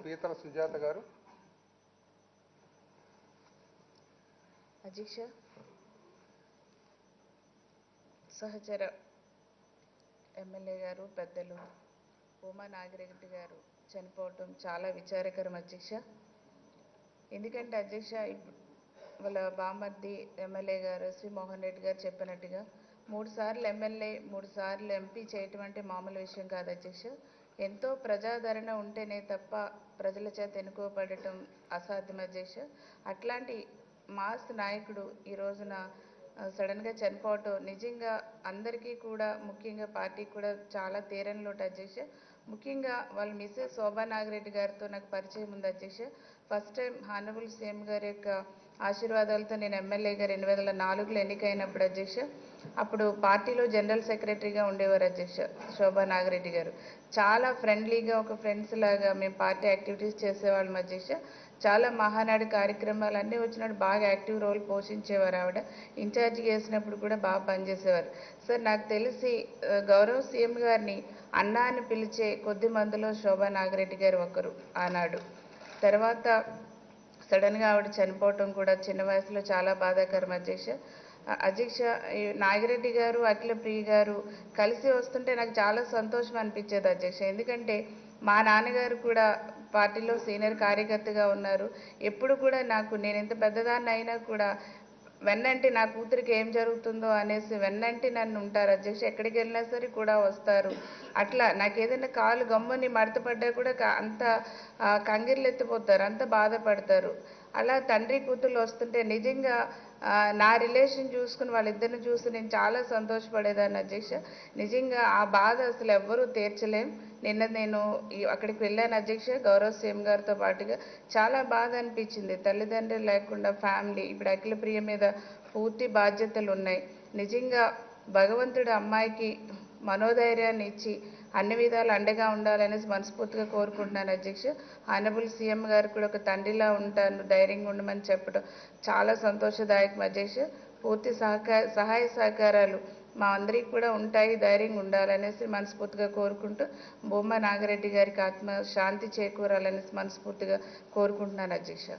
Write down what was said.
పీతల సుజాత గారు. అధ్యక్ష, సహచర ఎమ్మెల్యే గారు పెద్దలు ఉమా నాగిరెడ్డి గారు చనిపోవటం చాలా విచారకరం అధ్యక్ష. ఎందుకంటే అధ్యక్ష, వాళ్ళ బామర్ది ఎమ్మెల్యే గారు శ్రీ మోహన్ రెడ్డి గారు చెప్పినట్టుగా 3 సార్లు ఎమ్మెల్యే 3 సార్లు ఎంపీ చేయటం అంటే మామూలు విషయం కాదు అధ్యక్ష. ఎంతో ప్రజాదరణ ఉంటేనే తప్ప ప్రజల చేత ఎన్నుకోబడటం అసాధ్యం అధ్యక్ష. అట్లాంటి మాస్ నాయకుడు ఈ రోజున సడన్గా చనిపోవటం నిజంగా అందరికీ కూడా, ముఖ్యంగా పార్టీకి కూడా చాలా తీరని లోటు అధ్యక్ష. ముఖ్యంగా వాళ్ళ మిసెస్ శోభా నాగిరెడ్డి గారితో నాకు పరిచయం ఉంది అధ్యక్ష. ఫస్ట్ టైం హానరబుల్ సీఎం గారి యొక్క ఆశీర్వాదాలతో నేను ఎమ్మెల్యేగా 2004లో ఎన్నికైనప్పుడు అధ్యక్ష, అప్పుడు పార్టీలో జనరల్ సెక్రటరీగా ఉండేవారు అధ్యక్ష శోభా నాగిరెడ్డి గారు. చాలా ఫ్రెండ్లీగా ఒక ఫ్రెండ్స్ లాగా మేము పార్టీ యాక్టివిటీస్ చేసేవాళ్ళం అధ్యక్ష. చాలా మహానాడు కార్యక్రమాలు అన్నీ వచ్చినప్పుడు బాగా యాక్టివ్ రోల్ పోషించేవారు ఆవిడ. ఇన్ఛార్జిగా వేసినప్పుడు కూడా బాగా పనిచేసేవారు. సార్, నాకు తెలిసి గౌరవ సీఎం గారిని అన్నా అని పిలిచే కొద్ది మందిలో శోభా నాగిరెడ్డి గారు ఒకరు ఆనాడు. తర్వాత సడన్గా ఆవిడ చనిపోవటం కూడా చిన్న వయసులో చాలా బాధాకరం అధ్యక్ష. అధ్యక్ష, నాగిరెడ్డి గారు అఖిల ప్రియ గారు కలిసి వస్తుంటే నాకు చాలా సంతోషం అనిపించేది అధ్యక్ష. ఎందుకంటే మా నాన్నగారు కూడా పార్టీలో సీనియర్ కార్యకర్తగా ఉన్నారు. ఎప్పుడు కూడా నేను ఎంత పెద్దదాన్ని అయినా కూడా వెన్నంటి నా కూతురికి ఏం జరుగుతుందో అనేసి వెన్నంటి నన్ను ఉంటారు అధ్యక్ష. ఎక్కడికి వెళ్ళినా సరే కూడా వస్తారు. అట్లా నాకు ఏదైనా కాలు గమ్ముని మడతపడ్డా కూడా అంత కంగిర్లెత్తిపోతారు, అంత బాధపడతారు. అలా తండ్రి కూతుర్లు వస్తుంటే నిజంగా నా రిలేషన్ చూసుకుని వాళ్ళిద్దరిని చూసి నేను చాలా సంతోషపడేదాన్ని అధ్యక్ష. నిజంగా ఆ బాధ అసలు ఎవ్వరూ తీర్చలేం. నిన్న నేను అక్కడికి వెళ్ళాను అధ్యక్ష గౌరవ సీఎం గారితో పాటుగా. చాలా బాధ అనిపించింది. తల్లిదండ్రులు లేకుండా ఫ్యామిలీ, ఇప్పుడు అఖిల ప్రియ మీద పూర్తి బాధ్యతలు ఉన్నాయి. నిజంగా భగవంతుడు అమ్మాయికి మనోధైర్యాన్ని ఇచ్చి అన్ని విధాలు అండగా ఉండాలనేసి మనస్ఫూర్తిగా కోరుకుంటున్నాను అధ్యక్ష. హానరబుల్ సీఎం గారు కూడా ఒక తండ్రిలా ఉంటాను, ధైర్యంగా ఉండమని చెప్పడం చాలా సంతోషదాయకం అధ్యక్ష. పూర్తి సహాయ సహకారాలు మా అందరికీ కూడా ఉంటాయి, ధైర్యంగా ఉండాలనేసి మనస్ఫూర్తిగా కోరుకుంటూ ఉమా నాగిరెడ్డి గారికి ఆత్మ శాంతి చేకూరాలనేసి మనస్ఫూర్తిగా కోరుకుంటున్నాను అధ్యక్ష.